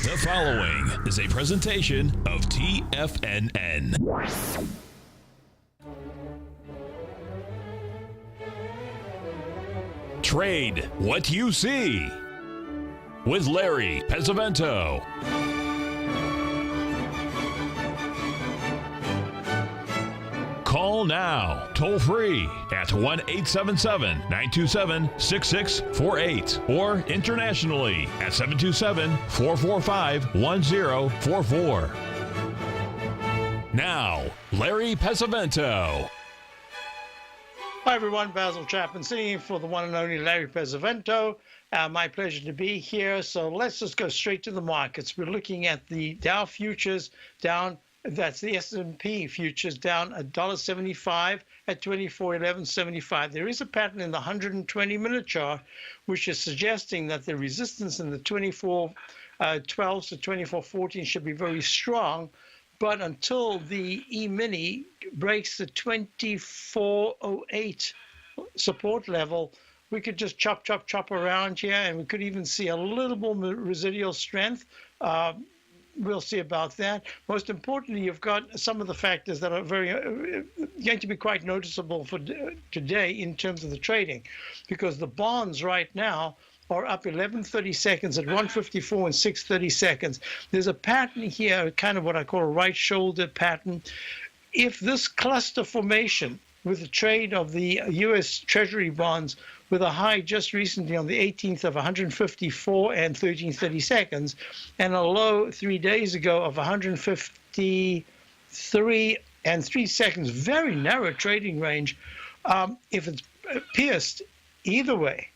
The following is a presentation of TFNN. Trade what you see with Larry Pesavento. Call now, toll free at 1-877-927-6648 or internationally at 727-445-1044. Now, Larry Pesavento. Hi everyone, Basil Chapman sitting in for the one and only Larry Pesavento. My pleasure to be here. So let's just go straight to the markets. We're looking at the Dow futures down. That's the S&P futures down $1.75 at 2411.75. There is a pattern in the 120-minute chart, which is suggesting that the resistance in the 2412 to 2414 should be very strong. But until the E-mini breaks the 2408 support level, we could just chop around here, and we could even see a little more residual strength. We'll see about that. Most importantly, you've got some of the factors that are going to be quite noticeable for today in terms of the trading, because the bonds right now are up 11.30 seconds at 154 and 6.30 seconds. There's a pattern here, kind of what I call a right shoulder pattern. If this cluster formation with the trade of the U.S. Treasury bonds with a high just recently on the 18th of 154 and 13.30 seconds, and a low 3 days ago of 153 and 3 seconds, very narrow trading range. If it's pierced either way,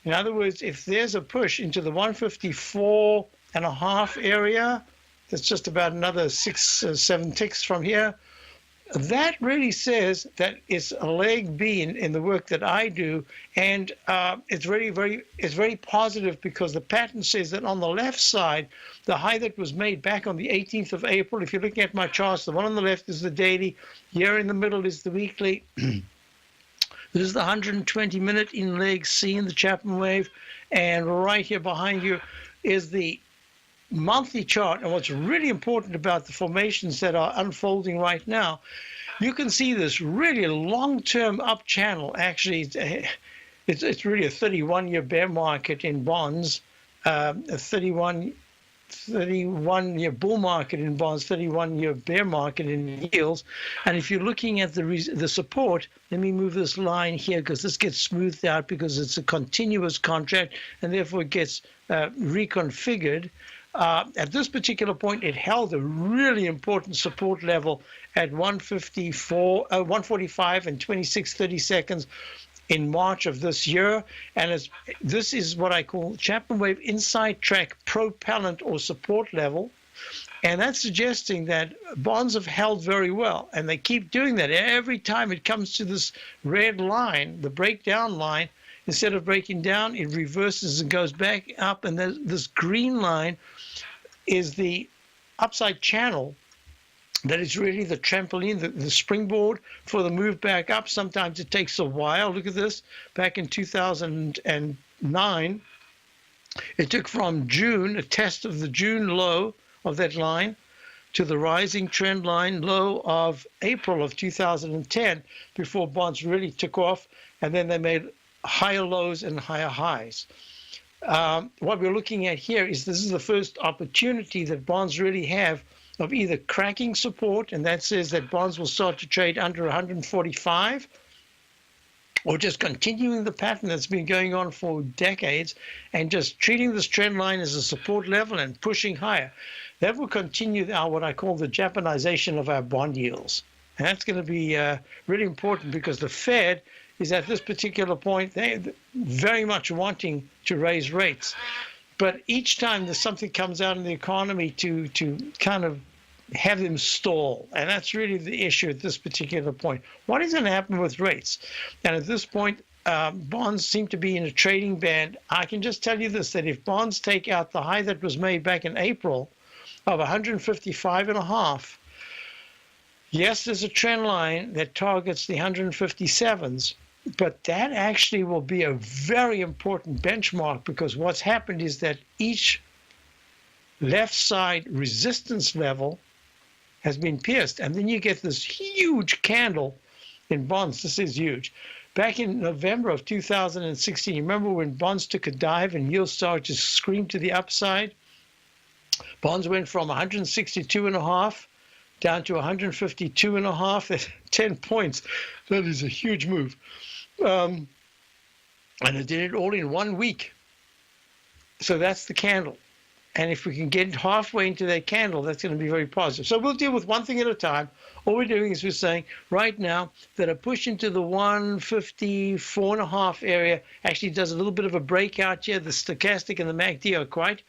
in other words, if there's a push into the 154.5 area, that's just about another 6 or 7 ticks from here. That really says that it's a leg B in the work that I do, and it's very positive, because the pattern says that on the left side, the high that was made back on the 18th of April, if you're looking at my charts, the one on the left is the daily, here in the middle is the weekly. This is the 120-minute in leg C in the Chapman wave, and right here behind you is the monthly chart. And what's really important about the formations that are unfolding right now, you can see this really long-term up channel. Actually, it's really a 31-year bear market in bonds, a 31-year bull market in bonds, 31-year bear market in yields. And if you're looking at the support, let me move this line here, because this gets smoothed out because it's a continuous contract, and therefore it gets reconfigured. At this particular point, it held a really important support level at 145 and 26.30 seconds in March of this year. And this is what I call Chapman wave inside track propellant or support level. And that's suggesting that bonds have held very well, and they keep doing that. Every time it comes to this red line, the breakdown line, instead of breaking down, it reverses and goes back up. And this green line is the upside channel that is really the trampoline, the springboard for the move back up. Sometimes it takes a while. Look at this. Back in 2009, it took from June, a test of the June low of that line, to the rising trend line low of April of 2010 before bonds really took off, and then they made higher lows and higher highs. What we're looking at here is this is the first opportunity that bonds really have of either cracking support, and that says that bonds will start to trade under 145, or just continuing the pattern that's been going on for decades and just treating this trend line as a support level and pushing higher. That will continue what I call the Japanization of our bond yields. And that's going to be really important, because the Fed is at this particular point, they're very much wanting to raise rates. But each time there's something comes out in the economy to kind of have them stall. And that's really the issue at this particular point. What is going to happen with rates? And at this point, bonds seem to be in a trading band. I can just tell you this, that if bonds take out the high that was made back in April of 155.5, yes, there's a trend line that targets the 157s, but that actually will be a very important benchmark, because what's happened is that each left side resistance level has been pierced. And then you get this huge candle in bonds. This is huge. Back in November of 2016, you remember when bonds took a dive and yields started to scream to the upside? Bonds went from 162.5 down to 152.5. That's 10 points. That is a huge move. And it did it all in 1 week. So that's the candle. And if we can get halfway into that candle, that's going to be very positive. So we'll deal with one thing at a time. All we're doing is we're saying right now that a push into the 154.5 area actually does a little bit of a breakout here. The stochastic and the MACD are quite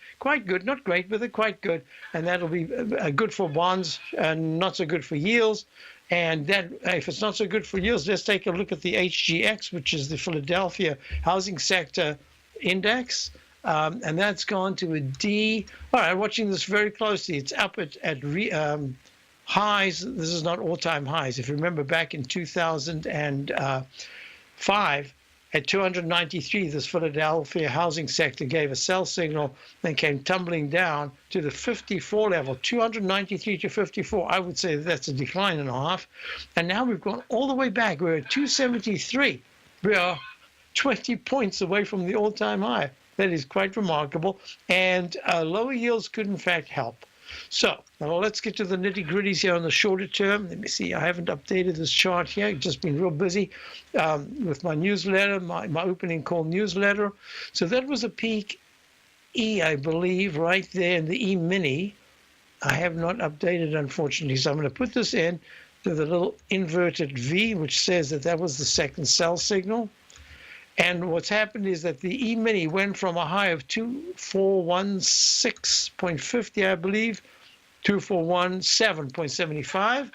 good, not great, but they're quite good. And that'll be good for bonds and not so good for yields. And that, if it's not so good for yields, let's take a look at the HGX, which is the Philadelphia Housing Sector Index. And that's gone to a D. All right, watching this very closely. It's up at highs. This is not all-time highs. If you remember back in 2005, at 293, this Philadelphia housing sector gave a sell signal, then came tumbling down to the 54 level, 293 to 54. I would say that's a decline and a half. And now we've gone all the way back. We're at 273. We are 20 points away from the all-time high. That is quite remarkable, and lower yields could in fact help. So now let's get to the nitty-gritties here on the shorter term. Let me see, I haven't updated this chart here. I've just been real busy with my newsletter, my opening call newsletter. So that was a peak E, I believe, right there in the E-mini. I have not updated, unfortunately, so I'm going to put this in to the little inverted V, which says that that was the second sell signal. And what's happened is that the E-mini went from a high of 2416.50, I believe, 2417.75.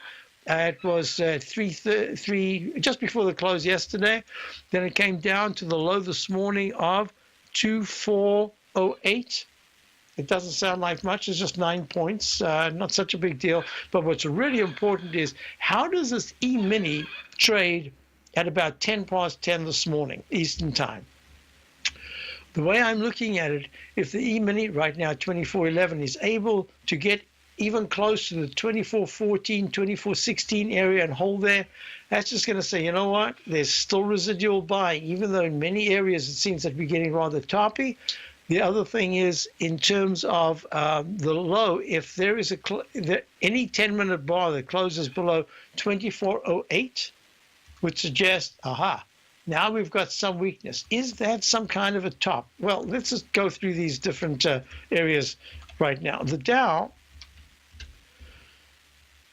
It was 3 just before the close yesterday. Then it came down to the low this morning of 2408. It doesn't sound like much. It's just 9 points, not such a big deal. But what's really important is how does this E-mini trade at about 10 past 10 this morning, Eastern time? The way I'm looking at it, if the E-mini right now, 2411, is able to get even close to the 2414, 2416 area and hold there, that's just going to say, you know what, there's still residual buying, even though in many areas it seems that we're getting rather toppy. The other thing is, in terms of the low, if there is any 10-minute bar that closes below 2408, would suggest, now we've got some weakness. Is that some kind of a top? Well, let's just go through these different areas right now. The Dow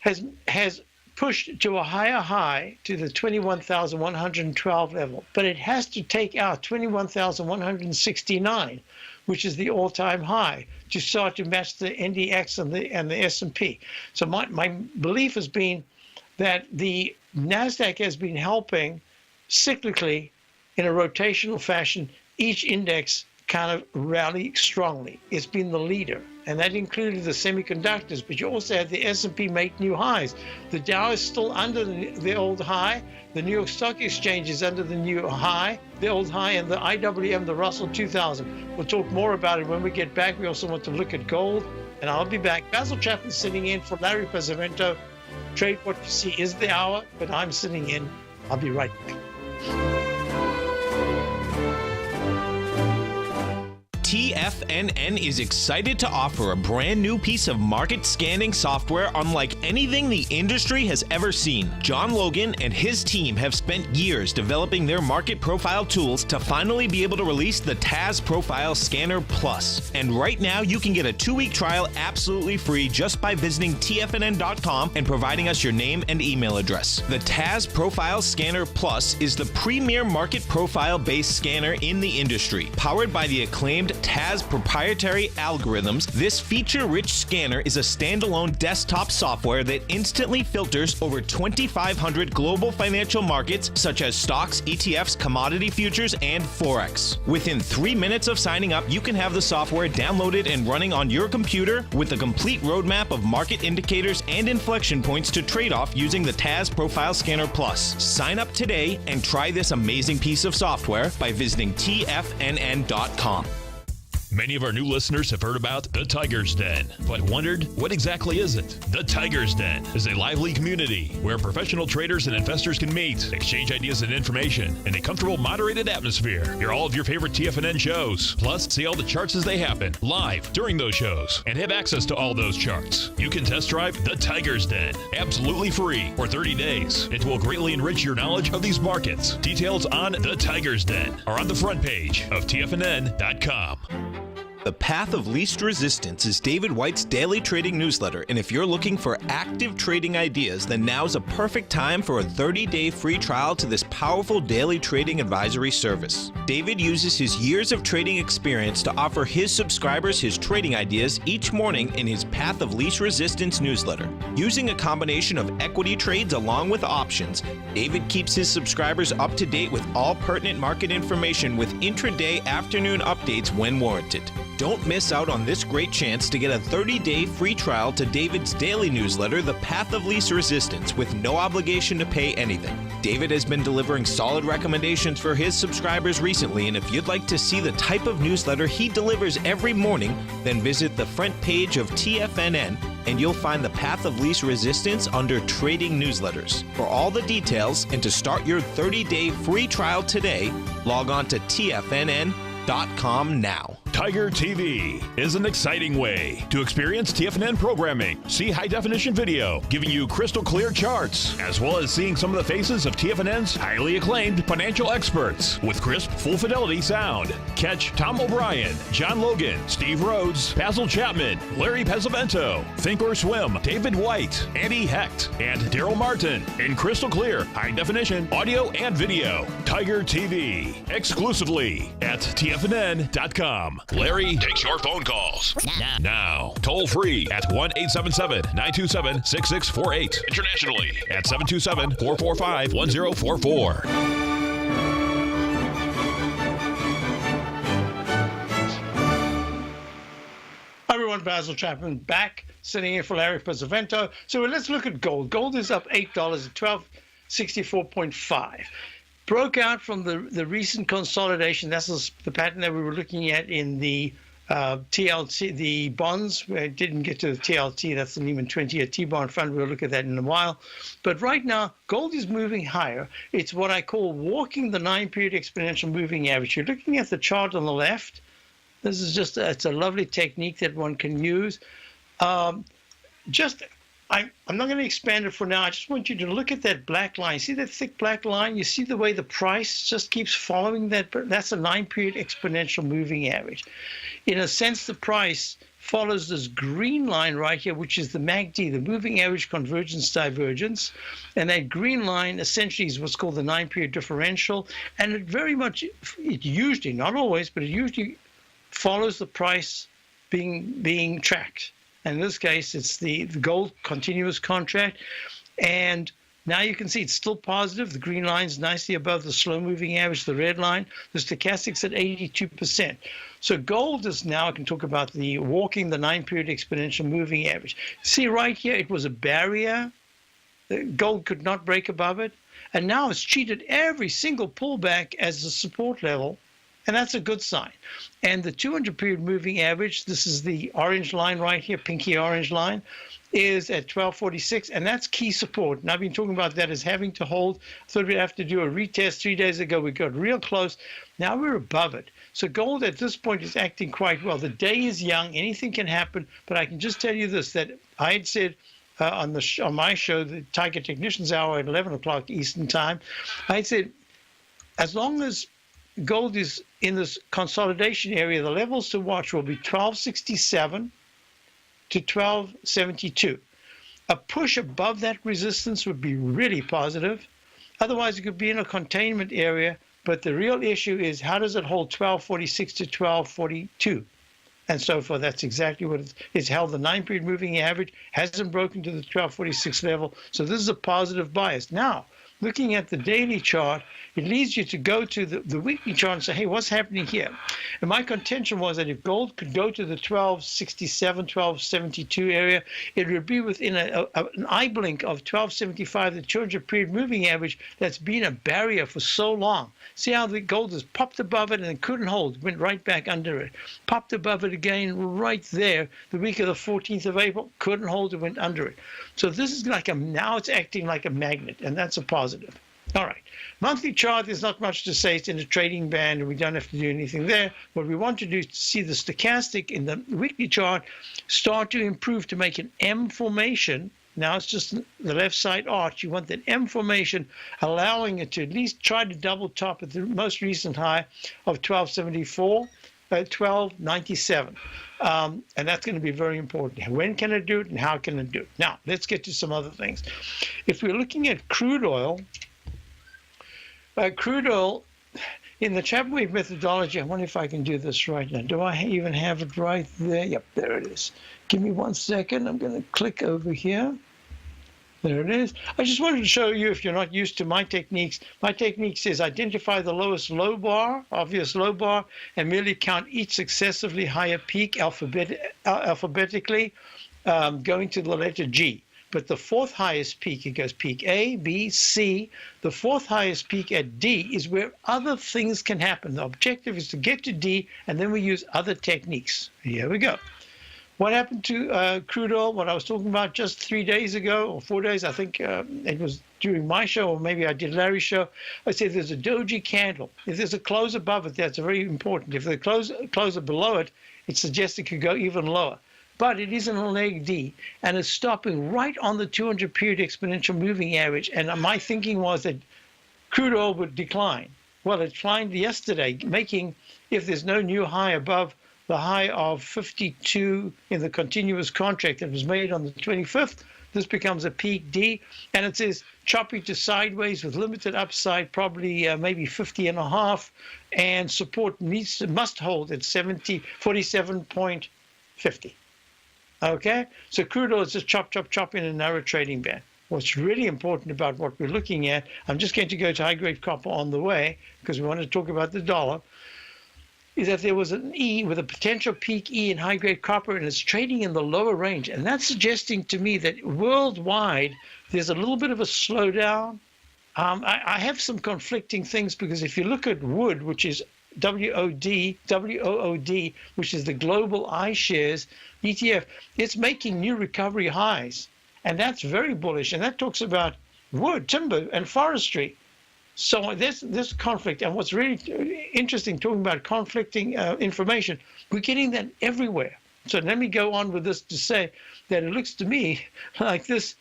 has pushed to a higher high to the 21,112 level, but it has to take out 21,169, which is the all-time high, to start to match the NDX and the S&P. So my belief has been that the NASDAQ has been helping cyclically in a rotational fashion, each index kind of rally strongly. It's been the leader, and that included the semiconductors, but you also had the S&P make new highs. The Dow is still under the old high. The New York Stock Exchange is under the new high, the old high, and the IWM, the Russell 2000. We'll talk more about it when we get back. We also want to look at gold, and I'll be back. Basil Chapman sitting in for Larry Pesavento. Trade What You See is the hour, but I'm sitting in. I'll be right back. TFNN is excited to offer a brand new piece of market scanning software unlike anything the industry has ever seen. John Logan and his team have spent years developing their market profile tools to finally be able to release the TAS Profile Scanner Plus. And right now you can get a 2-week trial absolutely free just by visiting TFNN.com and providing us your name and email address. The TAS Profile Scanner Plus is the premier market profile based scanner in the industry. Powered by the acclaimed TAS proprietary algorithms, this feature-rich scanner is a standalone desktop software that instantly filters over 2,500 global financial markets such as stocks, ETFs, commodity futures, and Forex. Within 3 minutes of signing up, you can have the software downloaded and running on your computer with a complete roadmap of market indicators and inflection points to trade off using the TAS Profile Scanner Plus. Sign up today and try this amazing piece of software by visiting TFNN.com. Many of our new listeners have heard about the Tiger's Den, but wondered, what exactly is it? The Tiger's Den is a lively community where professional traders and investors can meet, exchange ideas and information in a comfortable, moderated atmosphere. Hear all of your favorite TFNN shows, plus see all the charts as they happen live during those shows, and have access to all those charts. You can test drive the Tiger's Den absolutely free for 30 days. It will greatly enrich your knowledge of these markets. Details on the Tiger's Den are on the front page of TFNN.com. The Path of Least Resistance is David White's daily trading newsletter, and if you're looking for active trading ideas, then now's a perfect time for a 30-day free trial to this powerful daily trading advisory service. David uses his years of trading experience to offer his subscribers his trading ideas each morning in his Path of Least Resistance newsletter. Using a combination of equity trades along with options, David keeps his subscribers up to date with all pertinent market information with intraday afternoon updates when warranted. Don't miss out on this great chance to get a 30-day free trial to David's daily newsletter, The Path of Least Resistance, with no obligation to pay anything. David has been delivering solid recommendations for his subscribers recently, and if you'd like to see the type of newsletter he delivers every morning, then visit the front page of TFNN and you'll find the Path of Least Resistance under Trading Newsletters. For all the details and to start your 30-day free trial today, log on to TFNN.com now. Tiger TV is an exciting way to experience TFNN programming. See high-definition video, giving you crystal clear charts, as well as seeing some of the faces of TFNN's highly acclaimed financial experts with crisp, full-fidelity sound. Catch Tom O'Brien, John Logan, Steve Rhodes, Basil Chapman, Larry Pesavento, Think or Swim, David White, Andy Hecht, and Daryl Martin in crystal clear, high-definition audio and video. Tiger TV, exclusively at TFNN.com. Larry takes your phone calls now. Toll free at 1-877-927-6648. Internationally at 727-445-1044. Hi everyone, Basil Chapman back, sitting in for Larry Pesavento. So let's look at gold. Gold is up $8 at 1264.5. Broke out from the recent consolidation. That's the pattern that we were looking at in the TLT, the bonds. We didn't get to the TLT. That's the Lehman 20-year T-bond fund. We'll look at that in a while. But right now, gold is moving higher. It's what I call walking the 9-period exponential moving average. You're looking at the chart on the left. This is just it's a lovely technique that one can use. I'm not going to expand it for now. I just want you to look at that black line. See that thick black line? You see the way the price just keeps following that? That's a 9-period exponential moving average. In a sense, the price follows this green line right here, which is the MACD, the moving average convergence divergence. And that green line essentially is what's called the 9-period differential. And it usually, not always, but it usually follows the price being tracked. And in this case, it's the gold continuous contract. And now you can see it's still positive. The green line's nicely above the slow-moving average, the red line. The stochastic's at 82%. So gold is now, I can talk about the walking the 9-period exponential moving average. See right here, it was a barrier. The gold could not break above it. And now it's treated every single pullback as a support level. And that's a good sign. And the 200-period moving average, this is the orange line right here, pinky orange line, is at 1246, and that's key support. And I've been talking about that as having to hold. I thought we'd have to do a retest 3 days ago. We got real close. Now we're above it. So gold at this point is acting quite well. The day is young. Anything can happen. But I can just tell you this, that I had said on my show, the Tiger Technicians Hour at 11 o'clock Eastern Time, I had said as long as gold is in this consolidation area, the levels to watch will be 1267 to 1272. A push above that resistance would be really positive. Otherwise, it could be in a containment area. But the real issue is how does it hold 1246 to 1242? And so forth. That's exactly what it's held. The 9-period moving average hasn't broken to the 1246 level. So this is a positive bias. Now, looking at the daily chart, it leads you to go to the weekly chart and say, hey, what's happening here? And my contention was that if gold could go to the 1267, 1272 area, it would be within an eye blink of 1275, the 200-period moving average that's been a barrier for so long. See how the gold has popped above it and it couldn't hold, went right back under it. Popped above it again right there the week of the 14th of April, couldn't hold it, went under it. So this is like now it's acting like a magnet, and that's a positive. All right. Monthly chart, there's not much to say. It's in a trading band, and we don't have to do anything there. What we want to do is to see the stochastic in the weekly chart start to improve to make an M formation. Now it's just the left side arch. You want that M formation, allowing it to at least try to double top at the most recent high of 1274, 1297. And that's going to be very important. When can it do it and how can it do it? Now, let's get to some other things. If we're looking at crude oil in the Chapman wave methodology, I wonder if I can do this right now. Do I even have it right there? Yep, there it is. Give me 1 second. I'm going to click over here. There it is. I just wanted to show you, if you're not used to my techniques, my technique says identify the lowest low bar, obvious low bar, and merely count each successively higher peak alphabetically going to the letter G. But the fourth highest peak, it goes peak A, B, C. The fourth highest peak at D is where other things can happen. The objective is to get to D, and then we use other techniques. Here we go. What happened to crude oil? What I was talking about just 3 days ago or 4 days, I think it was during my show, or maybe I did Larry's show. I said there's a doji candle. If there's a close above it, that's very important. If the close below it, it suggests it could go even lower. But it is in a leg D, and it's stopping right on the 200-period exponential moving average. And my thinking was that crude oil would decline. Well, it declined yesterday, making, if there's no new high above the high of 52 in the continuous contract that was made on the 25th, this becomes a peak D, and it says choppy to sideways with limited upside, probably maybe 50.5, and support must hold at 47.50. Okay, so crude oil is just chop, chop, chop in a narrow trading band. What's really important about what we're looking at, I'm just going to go to high-grade copper on the way because we want to talk about the dollar, is that there was an E with a potential peak E in high-grade copper, and it's trading in the lower range. And that's suggesting to me that worldwide, there's a little bit of a slowdown. I have some conflicting things because if you look at wood, which is WOOD, which is the global iShares ETF, it's making new recovery highs. And that's very bullish. And that talks about wood, timber, and forestry. So this conflict, and what's really interesting, talking about conflicting information, we're getting that everywhere. So let me go on with this to say that it looks to me like this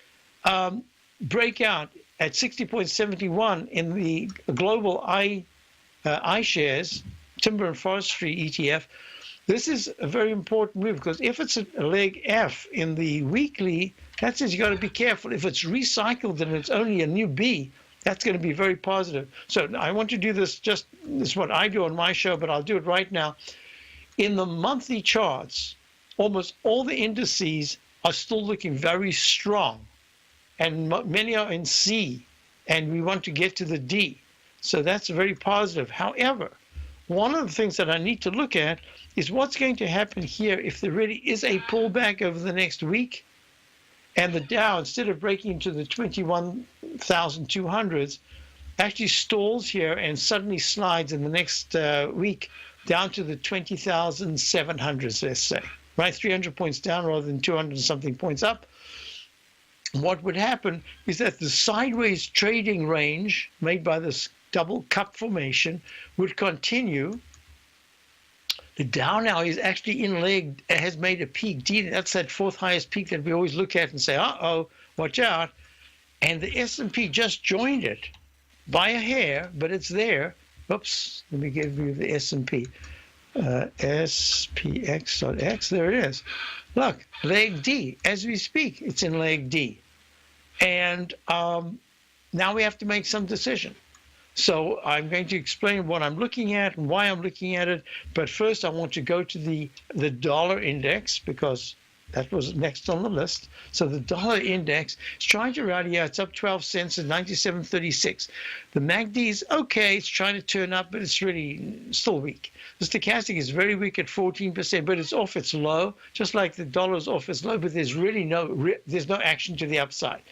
breakout at 60.71 in the global iShares, timber and forestry ETF. This is a very important move because if it's a leg F in the weekly, that says you got to be careful. If it's recycled and it's only a new B, that's going to be very positive. So I want to do this, this is what I do on my show, but I'll do it right now. In the monthly charts, almost all the indices are still looking very strong, and many are in C, and we want to get to the D. So that's very positive. However, one of the things that I need to look at is what's going to happen here if there really is a pullback over the next week, and the Dow, instead of breaking into the 21,200s, actually stalls here and suddenly slides in the next week down to the 20,700s, let's say, right? 300 points down rather than 200 and something points up. What would happen is that the sideways trading range made by this double cup formation would continue. The Dow now is actually in leg, has made a peak D. That's that fourth highest peak that we always look at and say, uh-oh, watch out. And the S&P just joined it by a hair, but it's there. Oops, let me give you the S&P. SPX.X, there it is. Look, leg D. As we speak, it's in leg D. And now we have to make some decision. So I'm going to explain what I'm looking at and why I'm looking at it. But first, I want to go to the dollar index because That was next on the list. So the dollar index is trying to rally here. It's up 12 cents at 97.36. The MACD is okay. It's trying to turn up, but it's really still weak. The stochastic is very weak at 14%, but it's off its low, just like the dollar's off its low, but there's really there's no action to the upside.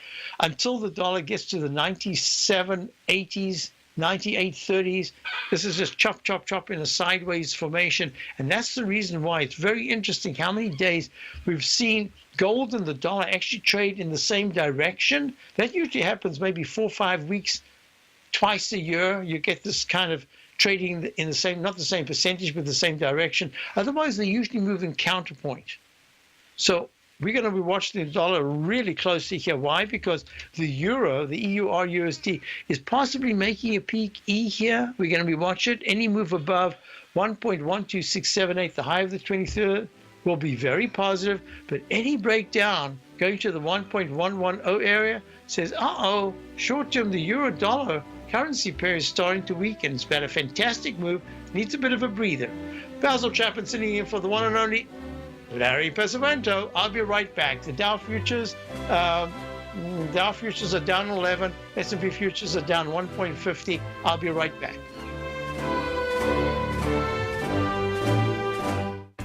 Until the dollar gets to the 97.80s, 98.30s. This is just chop, chop, chop in a sideways formation. And that's the reason why it's very interesting how many days we've seen gold and the dollar actually trade in the same direction. That usually happens maybe 4 or 5 weeks, twice a year. You get this kind of trading in the same, not the same percentage, but the same direction. Otherwise, they usually move in counterpoint. So we're going to be watching the dollar really closely here. Why? Because the euro, the EUR-USD, is possibly making a peak E here. We're going to be watching it. Any move above 1.12678, the high of the 23rd, will be very positive. But any breakdown going to the 1.110 area says, uh-oh, short-term, the euro-dollar currency pair is starting to weaken. It's been a fantastic move. Needs a bit of a breather. Basil Chapman sitting in for the one and only Larry Pesavento. I'll be right back. The Dow futures are down 11. S&P futures are down 1.50. I'll be right back.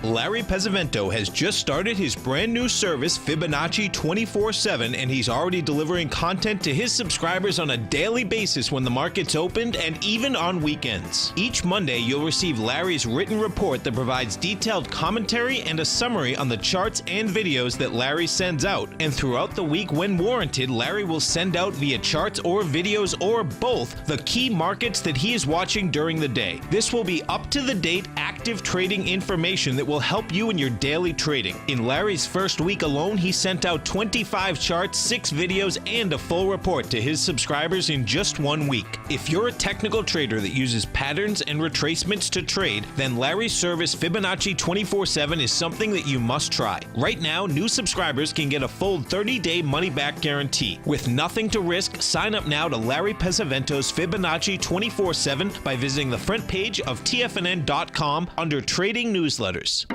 Larry Pesavento has just started his brand new service, Fibonacci 24/7, and he's already delivering content to his subscribers on a daily basis when the market's opened and even on weekends. Each Monday, you'll receive Larry's written report that provides detailed commentary and a summary on the charts and videos that Larry sends out. And throughout the week, when warranted, Larry will send out via charts or videos or both the key markets that he is watching during the day. This will be up-to-the-date, active trading information that will help you in your daily trading. In Larry's first week alone, he sent out 25 charts, 6 videos, and a full report to his subscribers in just 1 week. If you're a technical trader that uses patterns and retracements to trade, then Larry's service Fibonacci 24/7 is something that you must try. Right now, new subscribers can get a full 30-day money-back guarantee. With nothing to risk, sign up now to Larry Pesavento's Fibonacci 24/7 by visiting the front page of TFNN.com under Trading Newsletters.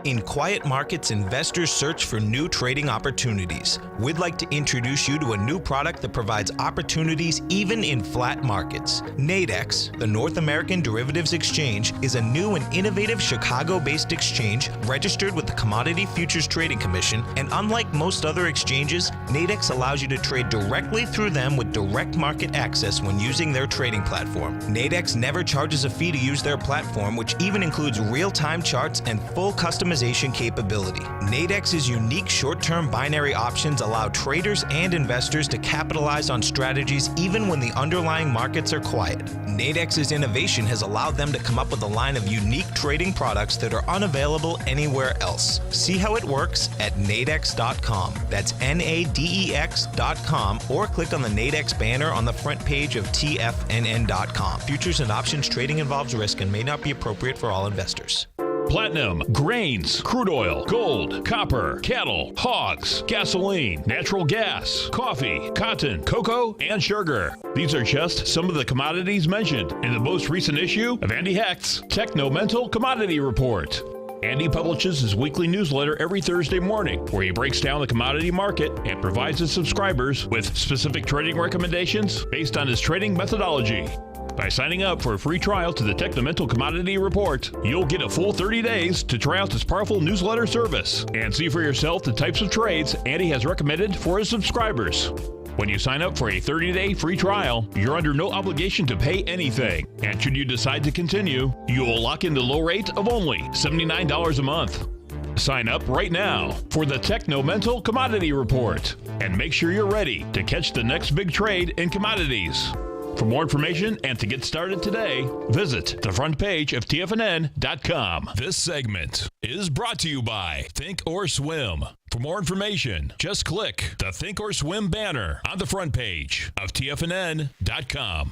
In quiet markets, investors search for new trading opportunities. We'd like to introduce you to a new product that provides opportunities even in flat markets. Nadex, the North American Derivatives Exchange, is a new and innovative Chicago-based exchange registered with the Commodity Futures Trading Commission, and unlike most other exchanges, Nadex allows you to trade directly through them with direct market access when using their trading platform. Nadex never charges a fee to use their platform, which even includes real-time charts and full customization capability. Nadex's unique short-term binary options allow traders and investors to capitalize on strategies even when the underlying markets are quiet. Nadex's innovation has allowed them to come up with a line of unique trading products that are unavailable anywhere else. See how it works at nadex.com. That's NADEX.com, or click on the Nadex banner on the front page of TFNN.com. Futures and options trading involves risk and may not be appropriate for all investors. Platinum, grains, crude oil, gold, copper, cattle, hogs, gasoline, natural gas, coffee, cotton, cocoa, and sugar. These are just some of the commodities mentioned in the most recent issue of Andy Hecht's Techno-Mental Commodity Report. Andy publishes his weekly newsletter every Thursday morning, where he breaks down the commodity market and provides his subscribers with specific trading recommendations based on his trading methodology. By signing up for a free trial to the Techno-Mental Commodity Report, you'll get a full 30 days to try out this powerful newsletter service and see for yourself the types of trades Andy has recommended for his subscribers. When you sign up for a 30-day free trial, you're under no obligation to pay anything. And should you decide to continue, you will lock in the low rate of only $79 a month. Sign up right now for the Techno-Mental Commodity Report and make sure you're ready to catch the next big trade in commodities. For more information and to get started today, visit the front page of TFNN.com. This segment is brought to you by Think or Swim. For more information, just click the Think or Swim banner on the front page of TFNN.com.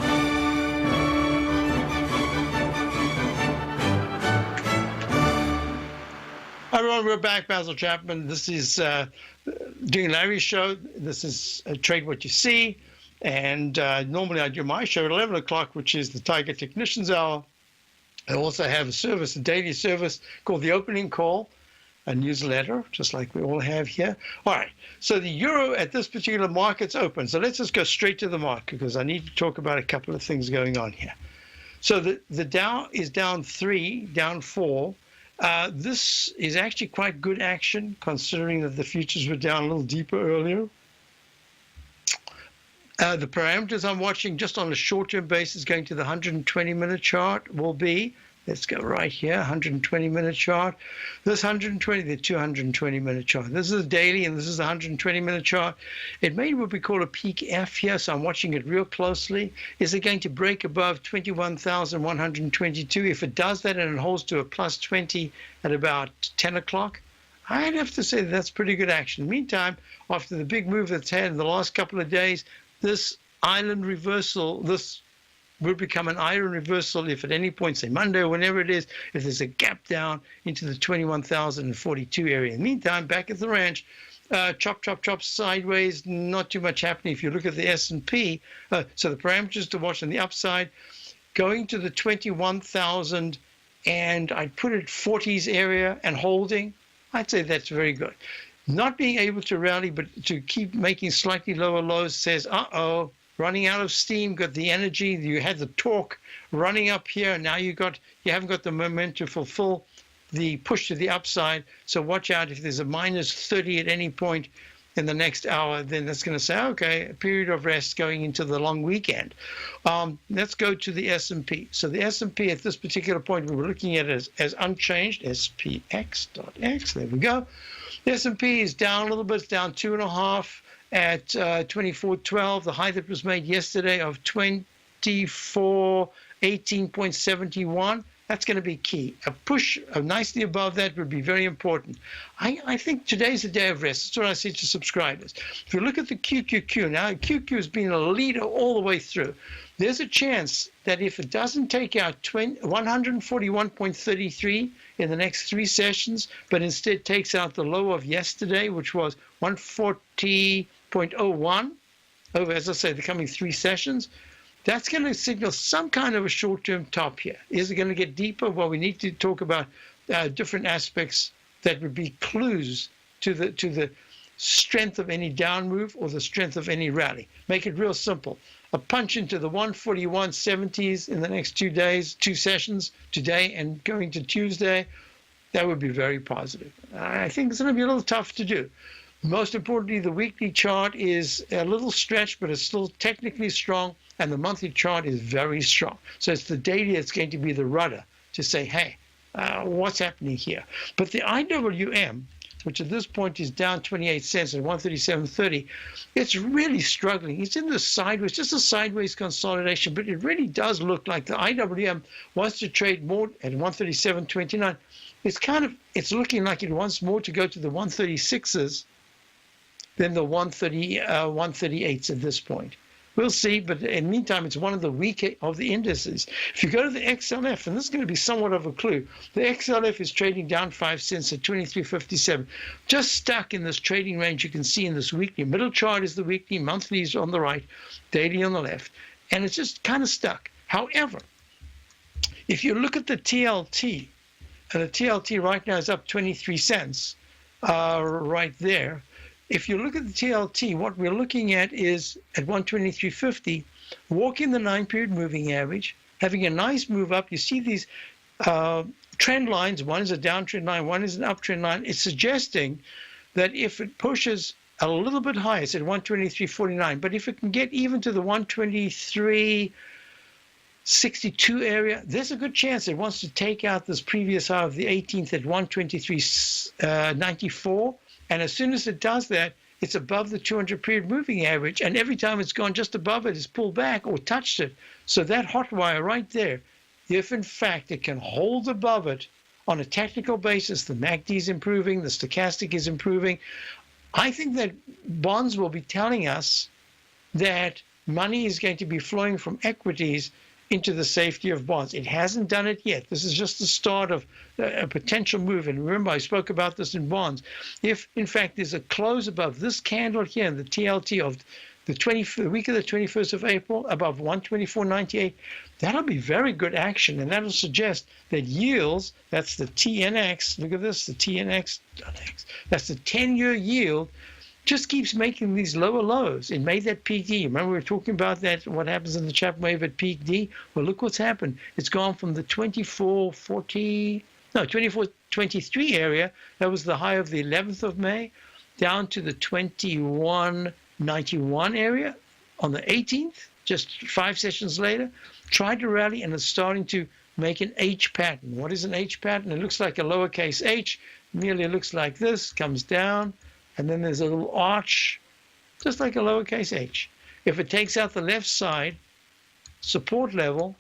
Hi everyone, we're back. Basil Chapman. This is doing Larry's show. This is Trade What You See. And normally I do my show at 11 o'clock, which is the Tiger Technicians Hour. I also have a service, a daily service called The Opening Call. a newsletter, just like we all have here. All right, so the euro at this particular market's open. So let's just go straight to the market because I need to talk about a couple of things going on here. So the Dow is down 3, down 4. This is actually quite good action considering that the futures were down a little deeper earlier. The parameters I'm watching just on a short-term basis going to the 120-minute chart will be, let's go right here, 120-minute chart. This 120, the 220-minute chart. This is the daily and this is the 120-minute chart. It made what we call a peak F here, so I'm watching it real closely. Is it going to break above 21,122? If it does that and it holds to a plus 20 at about 10 o'clock, I'd have to say that's pretty good action. Meantime, after the big move that's had in the last couple of days, this island reversal, this will become an iron reversal if at any point, say Monday or whenever it is, if there's a gap down into the 21,042 area. In the meantime, back at the ranch, chop, chop, chop, sideways, not too much happening. If you look at the S&P, so the parameters to watch on the upside, going to the 21,000 and I'd put it 40s area and holding, I'd say that's very good. Not being able to rally, but to keep making slightly lower lows says, uh-oh, running out of steam, got the energy, you had the torque running up here, and now you haven't got the momentum to fulfill the push to the upside. So watch out if there's a minus 30 at any point in the next hour, then that's going to say, okay, a period of rest going into the long weekend. Let's go to the S&P. So the S&P at this particular point, we were looking at it as unchanged, SPX.X, there we go. The S&P is down a little bit, it's down 2.5 at 24.12. The high that was made yesterday of 24.18.71. That's going to be key. A push nicely above that would be very important. I think today's a day of rest. That's what I say to subscribers. If you look at the QQQ, now QQ has been a leader all the way through. There's a chance that if it doesn't take out 141.33 in the next 3 sessions, but instead takes out the low of yesterday, which was 140.01, over, as I say, the coming 3 sessions, that's going to signal some kind of a short-term top here. Is it going to get deeper? Well, we need to talk about different aspects that would be clues to the strength of any down move or the strength of any rally. Make it real simple. A punch into the 141.70s in the next 2 days, 2 sessions, today and going to Tuesday, that would be very positive. I think it's going to be a little tough to do. Most importantly, the weekly chart is a little stretched, but it's still technically strong, and the monthly chart is very strong. So it's the daily that's going to be the rudder to say, hey, what's happening here? But the IWM, which at this point is down 28 cents at 137.30, it's really struggling. It's in the sideways, just a sideways consolidation, but it really does look like the IWM wants to trade more at 137.29. It's looking like it wants more to go to the 136s than the 138s at this point. We'll see, but in the meantime, it's one of the weaker of the indices. If you go to the XLF, and this is going to be somewhat of a clue, the XLF is trading down 5 cents at 23.57. Just stuck in this trading range you can see in this weekly. Middle chart is the weekly, monthly is on the right, daily on the left, and it's just kind of stuck. However, if you look at the TLT, and the TLT right now is up 23 cents right there. If you look at the TLT, what we're looking at is at 123.50, walking the 9-period moving average, having a nice move up. You see these trend lines. One is a downtrend line, one is an uptrend line. It's suggesting that if it pushes a little bit higher, it's at 123.49, but if it can get even to the 123.62 area, there's a good chance it wants to take out this previous high of the 18th at 123.94. And as soon as it does that, it's above the 200-period moving average. And every time it's gone just above it, it's pulled back or touched it. So that hot wire right there, if in fact it can hold above it on a technical basis, the MACD is improving, the stochastic is improving, I think that bonds will be telling us that money is going to be flowing from equities into the safety of bonds. It hasn't done it yet. This is just the start of a potential move. And remember, I spoke about this in bonds. If, in fact, there's a close above this candle here in the TLT of the week of the 21st of April above 124.98. That'll be very good action, and that'll suggest that yields, that's the TNX, look at this, the TNX, that's the 10-year yield, just keeps making these lower lows. It made that peak D. Remember we were talking about that, what happens in the Chapman wave at peak D? Well, look what's happened. It's gone from the 24.23 area, that was the high of the 11th of May, down to the 21.91 area on the 18th, just 5 sessions later. Tried to rally, and it's starting to make an H pattern. What is an H pattern? It looks like a lowercase h, merely looks like this, comes down, and then there's a little arch, just like a lowercase h. If it takes out the left side support level,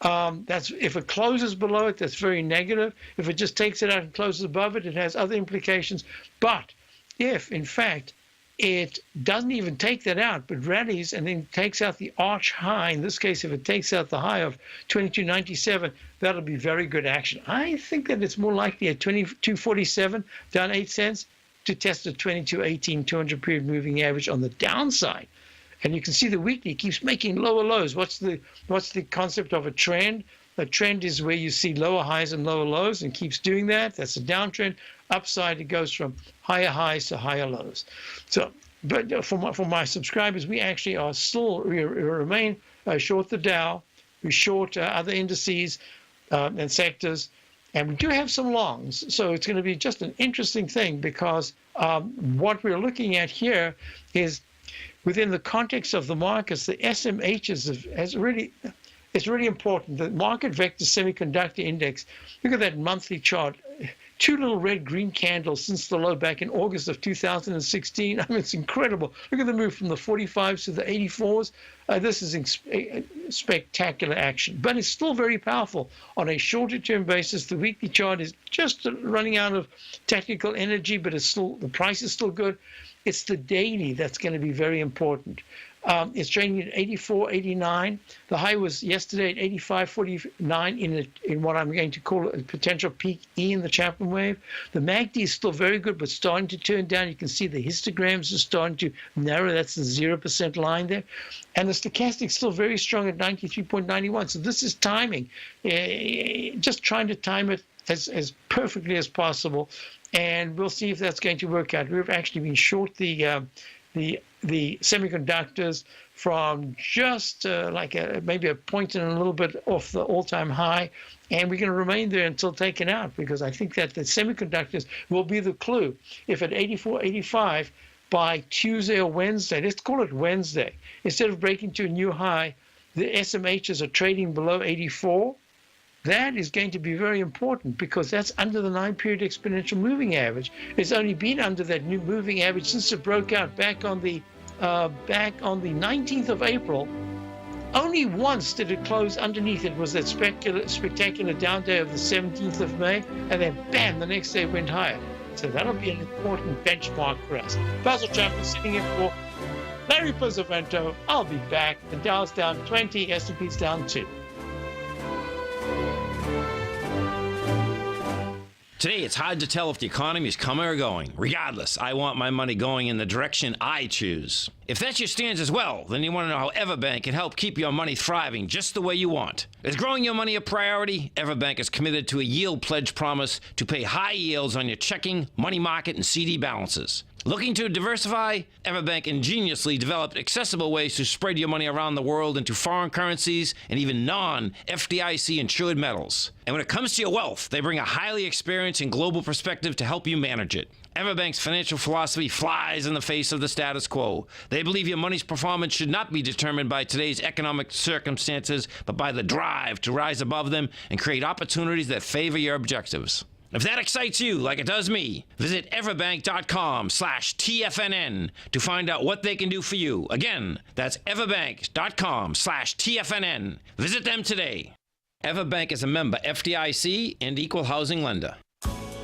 that's if it closes below it, that's very negative. If it just takes it out and closes above it, it has other implications. But if, in fact, it doesn't even take that out, but rallies and then takes out the arch high. In this case, if it takes out the high of 22.97, that'll be very good action. I think that it's more likely at 22.47, down 8 cents, to test the 22.18 200-period moving average on the downside. And you can see the weekly keeps making lower lows. What's the concept of a trend? A trend is where you see lower highs and lower lows and keeps doing that. That's a downtrend. Upside, it goes from higher highs to higher lows. So, but for my subscribers, we actually are still, we remain short the Dow, we short other indices and sectors, and we do have some longs. So it's going to be just an interesting thing, because what we're looking at here is within the context of the markets, the SMHs has really, it's really important. The market vector semiconductor index, look at that monthly chart. 2 little red-green candles since the low back in August of 2016. I mean, it's incredible. Look at the move from the 45s to the 84s. This is spectacular action, but it's still very powerful. On a shorter-term basis, the weekly chart is just running out of technical energy, but it's still, the price is still good. It's the daily that's going to be very important. It's trading at 84.89. The high was yesterday at 85.49 in what I'm going to call a potential peak E in the Chapman wave. The MACD is still very good, but starting to turn down. You can see the histograms are starting to narrow. That's the 0% line there. And the stochastic is still very strong at 93.91. So this is timing. Just trying to time it as perfectly as possible. And we'll see if that's going to work out. We've actually been short the semiconductors from just maybe a point and a little bit off the all-time high, and we're going to remain there until taken out, because I think that the semiconductors will be the clue. If at 84.85 by Tuesday or Wednesday, let's call it Wednesday, instead of breaking to a new high, the SMHs are trading below 84, that is going to be very important, because that's under the 9-period exponential moving average. It's only been under that new moving average since it broke out back on the 19th of April. Only once did it close underneath it, was that spectacular down day of the 17th of May, and then bam, the next day it went higher. So that'll be an important benchmark for us. Basil Chapman sitting in for Larry Pizzavento. I'll be back. The Dow's down 20, S&P's down 2. Today, it's hard to tell if the economy is coming or going. Regardless, I want my money going in the direction I choose. If that's your stance as well, then you want to know how Everbank can help keep your money thriving just the way you want. Is growing your money a priority? Everbank is committed to a yield pledge promise to pay high yields on your checking, money market, and CD balances. Looking to diversify? Everbank ingeniously developed accessible ways to spread your money around the world into foreign currencies and even non-FDIC insured metals. And when it comes to your wealth, they bring a highly experienced and global perspective to help you manage it. Everbank's financial philosophy flies in the face of the status quo. They believe your money's performance should not be determined by today's economic circumstances, but by the drive to rise above them and create opportunities that favor your objectives. If that excites you like it does me, visit everbank.com/TFNN to find out what they can do for you. Again, that's everbank.com/TFNN. Visit them today. Everbank is a member FDIC and equal housing lender.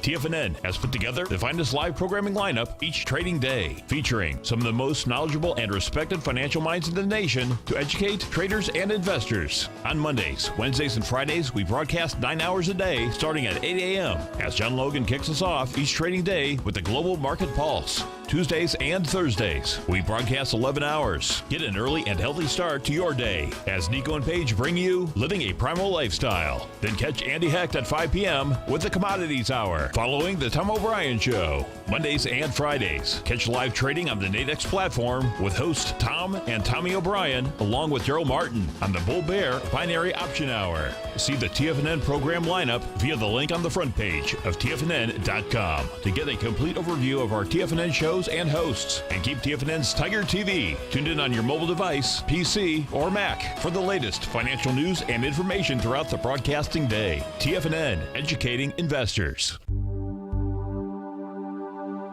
TFNN has put together the finest live programming lineup each trading day, featuring some of the most knowledgeable and respected financial minds in the nation to educate traders and investors. On Mondays, Wednesdays, and Fridays, we broadcast 9 hours a day starting at 8 a.m. as John Logan kicks us off each trading day with the Global Market Pulse. Tuesdays and Thursdays. We broadcast 11 hours. Get an early and healthy start to your day as Nico and Paige bring you Living a Primal Lifestyle. Then catch Andy Hecht at 5 p.m. with the Commodities Hour, following the Tom O'Brien Show. Mondays and Fridays, catch live trading on the Nadex platform with hosts Tom and Tommy O'Brien, along with Daryl Martin on the Bull Bear Binary Option Hour. See the TFNN program lineup via the link on the front page of TFNN.com to get a complete overview of our TFNN shows and hosts. And keep TFNN's Tiger TV tuned in on your mobile device, PC, or Mac for the latest financial news and information throughout the broadcasting day. TFNN, educating investors.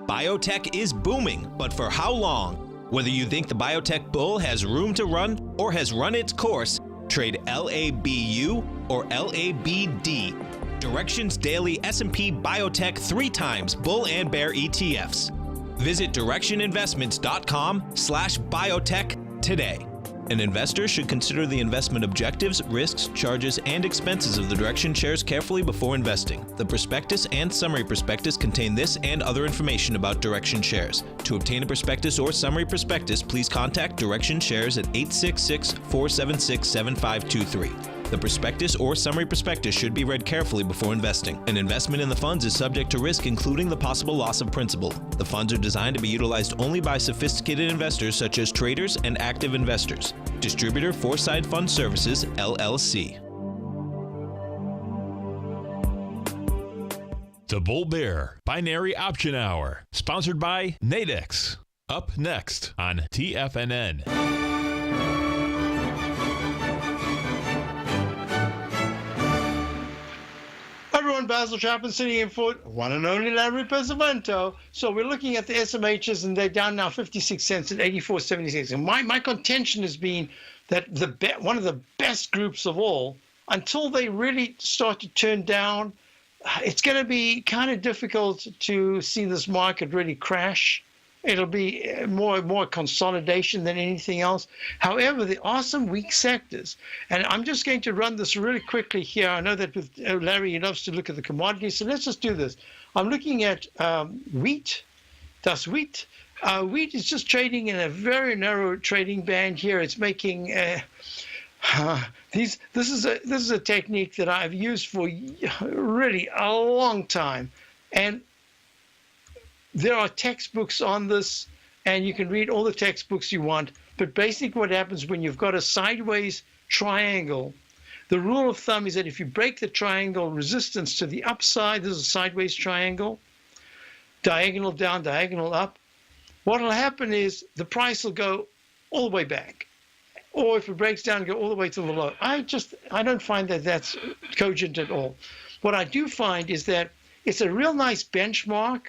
Biotech is booming, but for how long? Whether you think the biotech bull has room to run or has run its course, trade LABU or LABD. Direction's daily S&P Biotech 3 times bull and bear ETFs. Visit directioninvestments.com/biotech today. An investor should consider the investment objectives, risks, charges, and expenses of the Direction shares carefully before investing. The prospectus and summary prospectus contain this and other information about Direction shares. To obtain a prospectus or summary prospectus, please contact Direction shares at 866-476-7523. The prospectus or summary prospectus should be read carefully before investing. An investment in the funds is subject to risk, including the possible loss of principal. The funds are designed to be utilized only by sophisticated investors such as traders and active investors. Distributor Foreside Fund Services, LLC. The Bull Bear Binary Option Hour, sponsored by Nadex. Up next on TFNN. Everyone, Basil Chapman sitting in for one and only Larry Pesavento. So we're looking at the SMHs, and they're down now 56 cents at 84.76. And my contention has been that one of the best groups of all, until they really start to turn down, it's going to be kind of difficult to see this market really crash. It'll be more consolidation than anything else. However, there are some weak sectors. And I'm just going to run this really quickly here. I know that with Larry, he loves to look at the commodities. So let's just do this. I'm looking at wheat. That's wheat. Wheat is just trading in a very narrow trading band here. It's making this is a technique that I've used for really a long time. And there are textbooks on this, and you can read all the textbooks you want. But basically what happens when you've got a sideways triangle, the rule of thumb is that if you break the triangle resistance to the upside, this is a sideways triangle, diagonal down, diagonal up, what will happen is the price will go all the way back. Or if it breaks down, go all the way to the low. I don't find that that's cogent at all. What I do find is that it's a real nice benchmark.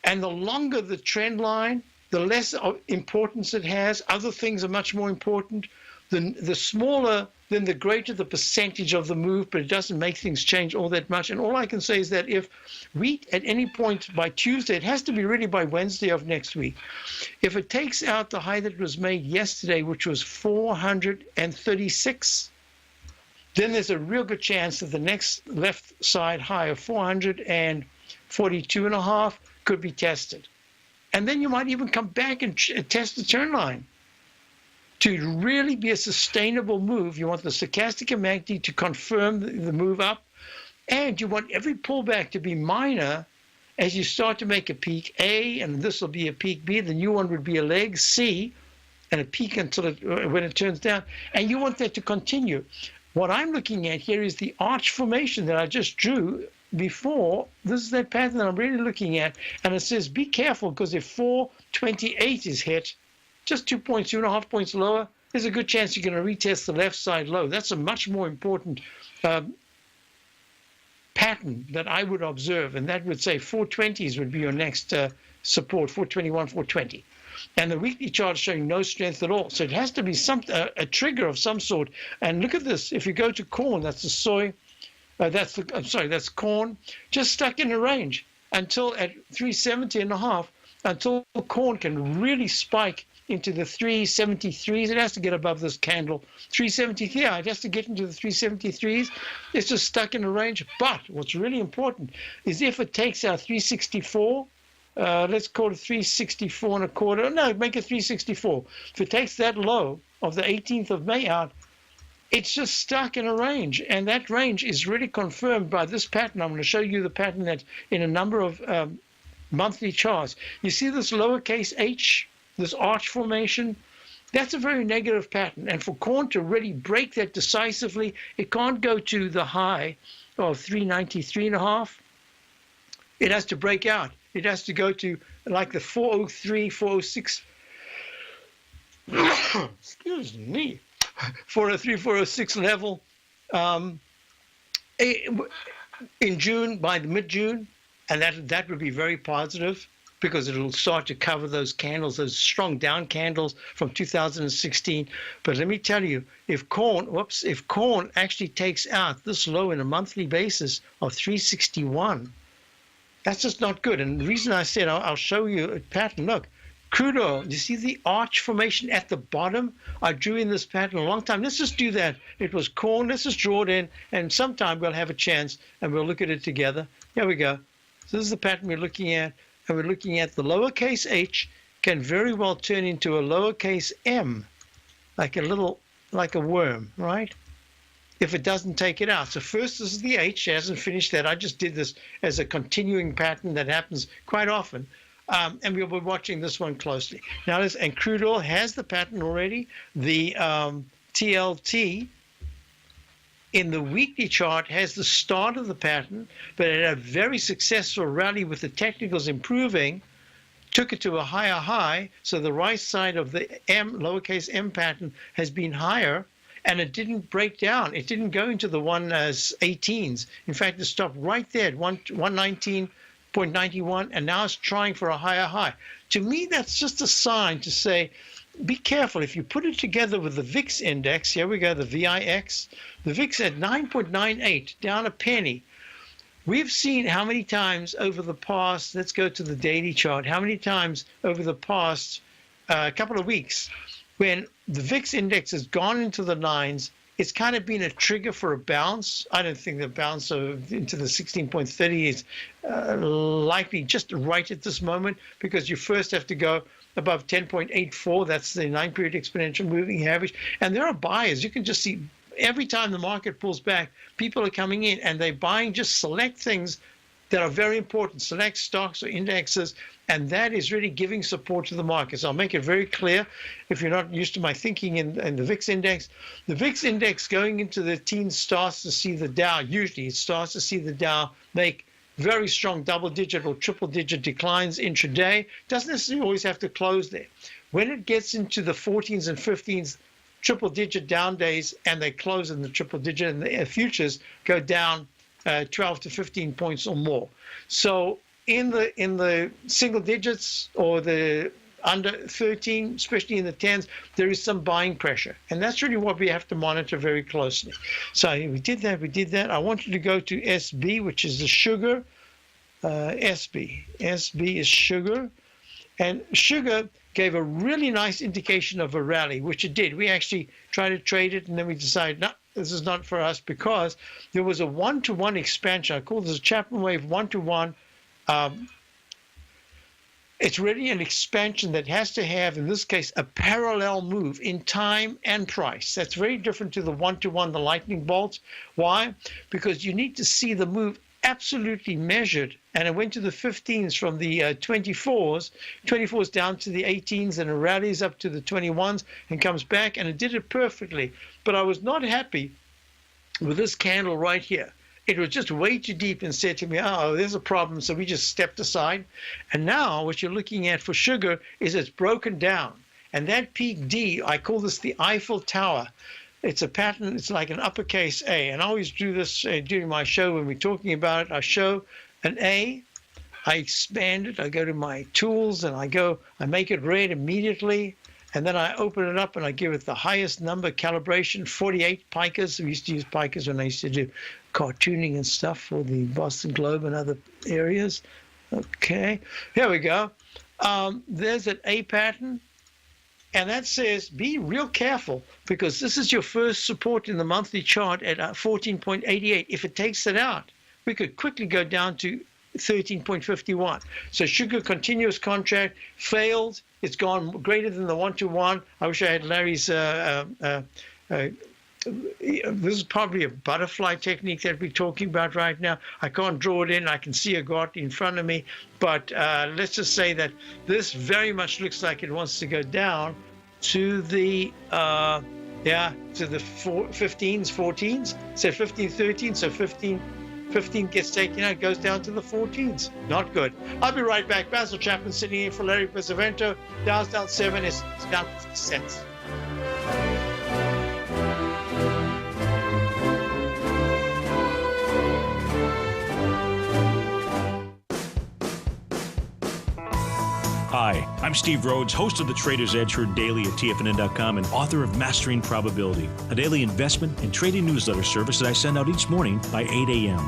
And the longer the trend line, the less importance it has. Other things are much more important. The smaller, then the greater the percentage of the move, but it doesn't make things change all that much. And all I can say is that if wheat at any point by Tuesday, it has to be really by Wednesday of next week. If it takes out the high that was made yesterday, which was 436, then there's a real good chance that the next left side high of 442.5 could be tested. And then you might even come back and test the turn line. To really be a sustainable move, you want the stochastic and MACD to confirm the move up, and you want every pullback to be minor as you start to make a peak A, and this will be a peak B, the new one would be a leg C, and a peak until when it turns down, and you want that to continue. What I'm looking at here is the arch formation that I just drew before. This is that pattern that I'm really looking at, and it says be careful, because if 428 is hit, just 2 points, 2.5 points lower, there's a good chance you're going to retest the left side low. That's a much more important pattern that I would observe, and that would say 420s would be your next support, 421, 420. And the weekly chart is showing no strength at all. So it has to be a trigger of some sort. And look at this. If you go to corn, that's the soy. That's corn, just stuck in a range until at 370.5, until corn can really spike into the 373s. It has to get above this candle. 373, yeah, it has to get into the 373s. It's just stuck in a range. But what's really important is if it takes out 364, let's call it 364 and a quarter. No, make it 364. If it takes that low of the 18th of May out, it's just stuck in a range, and that range is really confirmed by this pattern. I'm going to show you the pattern that in a number of monthly charts. You see this lowercase h, this arch formation? That's a very negative pattern, and for corn to really break that decisively, it can't go to the high of 393.5. It has to break out. It has to go to like the 403, 406. Excuse me. 403, 406 level in June, by the mid-June, and that would be very positive because it'll start to cover those candles, those strong down candles from 2016. But let me tell you, if corn actually takes out this low in a monthly basis of 361, that's just not good. And the reason I said I'll show you a pattern, look. Crude oil, you see the arch formation at the bottom? I drew in this pattern a long time. Let's just do that. It was corn. Let's just draw it in, and sometime we'll have a chance, and we'll look at it together. Here we go. So this is the pattern we're looking at, and we're looking at the lowercase h can very well turn into a lowercase m, like a worm, right? If it doesn't take it out. So first, this is the h. It hasn't finished that. I just did this as a continuing pattern that happens quite often. And we'll be watching this one closely. Now, and crude oil has the pattern already. The TLT in the weekly chart has the start of the pattern, but it had a very successful rally with the technicals improving, took it to a higher high. So the right side of the lowercase m pattern has been higher, and it didn't break down. It didn't go into the 118s. In fact, it stopped right there at 119.91, and now it's trying for a higher high. To me, that's just a sign to say, be careful. If you put it together with the VIX index, here we go, the VIX, the VIX at 9.98, down a penny. We've seen how many times over the past, let's go to the daily chart, how many times over the past couple of weeks when the VIX index has gone into the nines, it's kind of been a trigger for a bounce. I don't think the bounce into the 16.30 is likely just right at this moment, because you first have to go above 10.84. That's the 9-period exponential moving average. And there are buyers. You can just see every time the market pulls back, people are coming in and they're buying just select things that are very important, select stocks or indexes, and that is really giving support to the markets. I'll make it very clear if you're not used to my thinking in the VIX index. The VIX index going into the teens starts to see the Dow, usually it starts to see the Dow make very strong double-digit or triple-digit declines intraday. Doesn't necessarily always have to close there. When it gets into the 14s and 15s, triple-digit down days, and they close in the triple-digit, and the futures go down 12 to 15 points or more. So in the single digits or the under 13, especially in the 10s, there is some buying pressure. And that's really what we have to monitor very closely. So we did that. I want you to go to SB, which is the sugar. SB is sugar. And sugar gave a really nice indication of a rally, which it did. We actually tried to trade it, and then we decided, no, this is not for us, because there was a one-to-one expansion. I call this a Chapman wave one-to-one. It's really an expansion that has to have, in this case, a parallel move in time and price. That's very different to the one-to-one, the lightning bolts. Why? Because you need to see the move absolutely measured, and it went to the 15s from the 24s down to the 18s, and it rallies up to the 21s and comes back, and it did it perfectly. But I was not happy with this candle right here. It was just way too deep and said to me, oh, there's a problem. So we just stepped aside. And now what you're looking at for sugar is it's broken down. And that peak D, I call this the Eiffel Tower. It's a pattern. It's like an uppercase A. And I always do this during my show when we're talking about it. I show an A. I expand it. I go to my tools and I make it red immediately. And then I open it up and I give it the highest number calibration, 48 picas. We used to use picas when I used to do cartooning and stuff for the Boston Globe and other areas. Okay, here we go. There's an A pattern. And that says, be real careful, because this is your first support in the monthly chart at 14.88. If it takes it out, we could quickly go down to 13.51. So sugar continuous contract failed. It's gone greater than the 1-to-1. I wish I had Larry's. This is probably a butterfly technique that we're talking about right now. I can't draw it in. I can see a Gartley in front of me. But let's just say that this very much looks like it wants to go down to the to the 15s, 14s. So 15, 13. So 15 gets taken out, goes down to the 14s. Not good. I'll be right back. Basil Chapman sitting in for Larry Pesavento. Dow's down 7. It's down 50 cents. Hi, I'm Steve Rhodes, host of the Trader's Edge heard daily at TFNN.com and author of Mastering Probability, a daily investment and trading newsletter service that I send out each morning by 8 a.m.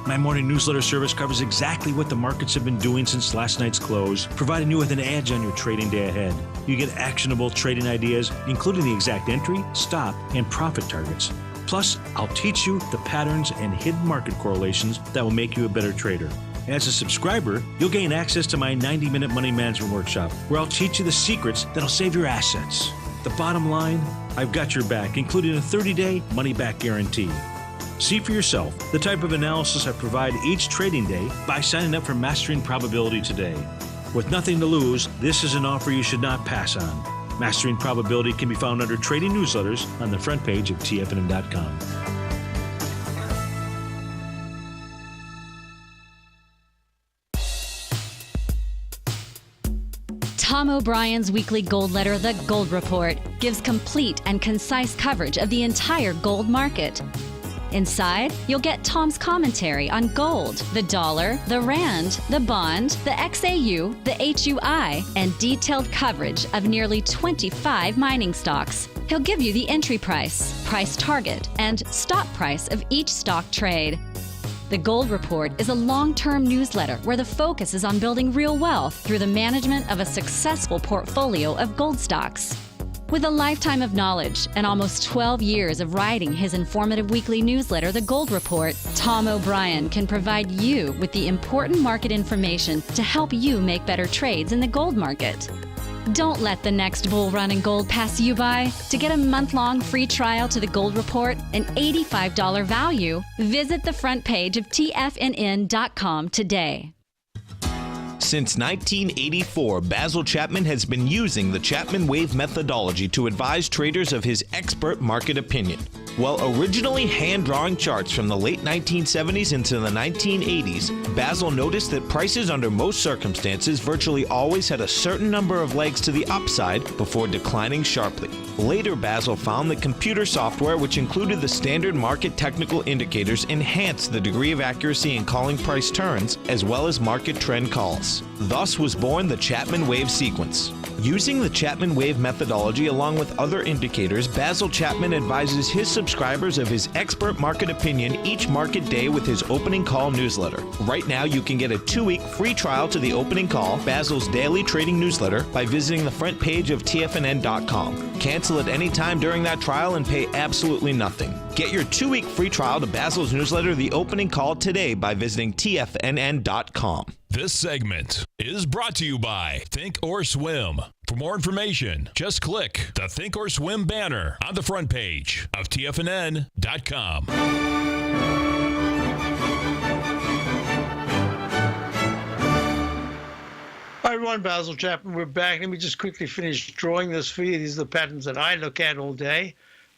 My morning newsletter service covers exactly what the markets have been doing since last night's close, providing you with an edge on your trading day ahead. You get actionable trading ideas, including the exact entry, stop, and profit targets. Plus, I'll teach you the patterns and hidden market correlations that will make you a better trader. As a subscriber, you'll gain access to my 90-minute money management workshop, where I'll teach you the secrets that'll save your assets. The bottom line, I've got your back, including a 30-day money-back guarantee. See for yourself the type of analysis I provide each trading day by signing up for Mastering Probability today. With nothing to lose, this is an offer you should not pass on. Mastering Probability can be found under Trading Newsletters on the front page of TFNN.com. Tom O'Brien's weekly gold letter, The Gold Report, gives complete and concise coverage of the entire gold market. Inside, you'll get Tom's commentary on gold, the dollar, the rand, the bond, the XAU, the HUI, and detailed coverage of nearly 25 mining stocks. He'll give you the entry price, price target, and stop price of each stock trade. The Gold Report is a long-term newsletter where the focus is on building real wealth through the management of a successful portfolio of gold stocks. With a lifetime of knowledge and almost 12 years of writing his informative weekly newsletter, The Gold Report, Tom O'Brien can provide you with the important market information to help you make better trades in the gold market. Don't let the next bull run in gold pass you by. To get a month-long free trial to The Gold Report, an $85 value, visit the front page of TFNN.com today. Since 1984, Basil Chapman has been using the Chapman Wave methodology to advise traders of his expert market opinion. While originally hand-drawing charts from the late 1970s into the 1980s, Basil noticed that prices under most circumstances virtually always had a certain number of legs to the upside before declining sharply. Later, Basil found that computer software, which included the standard market technical indicators, enhanced the degree of accuracy in calling price turns, as well as market trend calls. Thus was born the Chapman Wave sequence. Using the Chapman Wave methodology along with other indicators, Basil Chapman advises his subscribers of his expert market opinion each market day with his opening call newsletter. Right now, you can get a 2-week free trial to the opening call, Basil's daily trading newsletter, by visiting the front page of TFNN.com. Cancel at any time during that trial and pay absolutely nothing. Get your 2-week free trial to Basil's newsletter, The Opening Call, today by visiting TFNN.com. This segment is brought to you by Think or Swim. For more information, just click the Think or Swim banner on the front page of TFNN.com. Hi everyone, Basil Chapman. We're back. Let me just quickly finish drawing this for you. These are the patterns that I look at all day.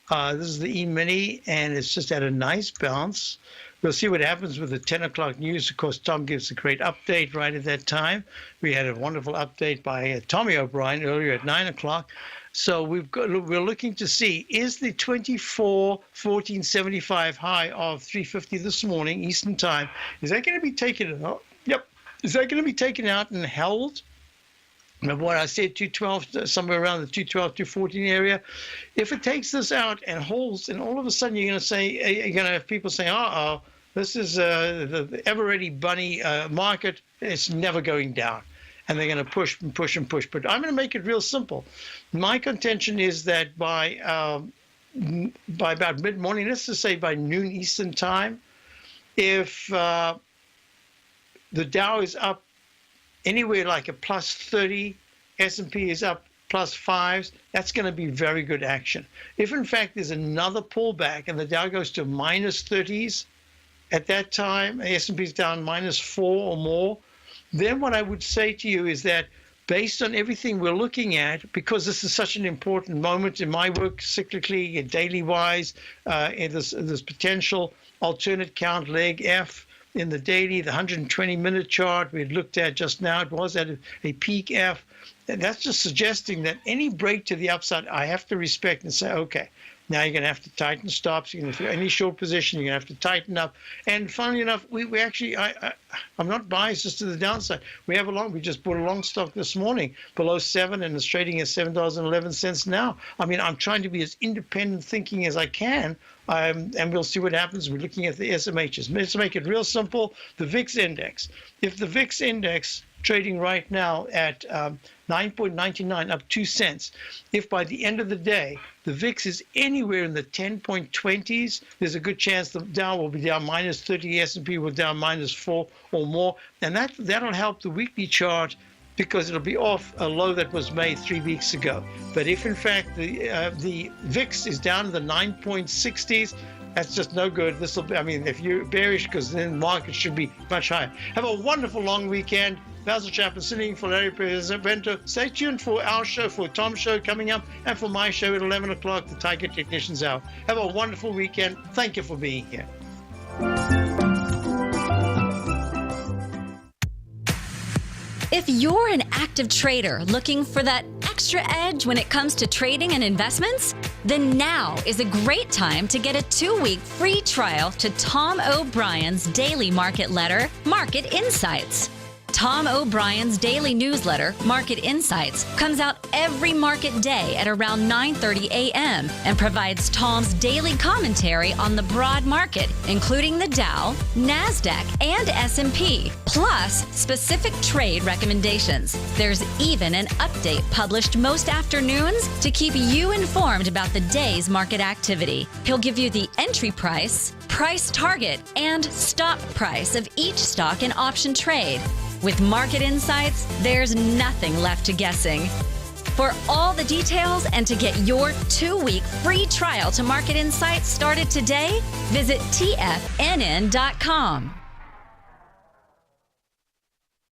This is the E-mini, and it's just at a nice bounce. We'll see what happens with the 10 o'clock news. Of course, Tom gives a great update right at that time. We had a wonderful update by Tommy O'Brien earlier at 9 o'clock. So we're looking to see, is the 24-14-75 high of 350 this morning, Eastern time, is that going to be taken out? Yep. Is that going to be taken out and held? Remember what I said, 212, somewhere around the 212, 214 area. If it takes this out and holds, and all of a sudden you're going to have people saying, uh-oh, this is the ever-ready bunny market. It's never going down. And they're going to push and push and push. But I'm going to make it real simple. My contention is that by about mid-morning, let's just say by noon Eastern time, if the Dow is up anywhere like a plus 30, S&P is up plus 5s, that's going to be very good action. If in fact there's another pullback and the Dow goes to minus 30s, at that time, S&P is down minus 4 or more, then what I would say to you is that based on everything we're looking at, because this is such an important moment in my work, cyclically and daily-wise, in this potential alternate count leg F in the daily, the 120-minute chart we had looked at just now, it was at a peak F. And that's just suggesting that any break to the upside, I have to respect and say, okay, now you're going to have to tighten stops. If you're in any short position, you're going to have to tighten up. And funnily enough, we actually, I'm not biased just to the downside. We just bought a long stock this morning below 7 and it's trading at $7.11 now. I mean, I'm trying to be as independent thinking as I can. And we'll see what happens. We're looking at the SMHs. Let's make it real simple. The VIX index. If the VIX index trading right now at 9.99, up 2 cents. If by the end of the day, the VIX is anywhere in the 10.20s, there's a good chance the Dow will be down minus 30, S&P will down minus 4 or more. And that'll help the weekly chart because it'll be off a low that was made 3 weeks ago. But if in fact the VIX is down in the 9.60s, that's just no good. This will be, I mean, if you're bearish, because then the market should be much higher. Have a wonderful long weekend. Basil Chapman sitting for Larry Prezento. Stay tuned for our show, for Tom's show coming up, and for my show at 11 o'clock, the Tiger Technicians Hour. Have a wonderful weekend. Thank you for being here. If you're an active trader looking for that extra edge when it comes to trading and investments, then now is a great time to get a 2-week free trial to Tom O'Brien's daily market letter, Market Insights. Tom O'Brien's daily newsletter, Market Insights, comes out every market day at around 9:30 a.m. and provides Tom's daily commentary on the broad market, including the Dow, NASDAQ, and S&P, plus specific trade recommendations. There's even an update published most afternoons to keep you informed about the day's market activity. He'll give you the entry price, price target, and stop price of each stock and option trade. With Market Insights, there's nothing left to guessing. For all the details and to get your 2-week free trial to Market Insights started today, visit TFNN.com.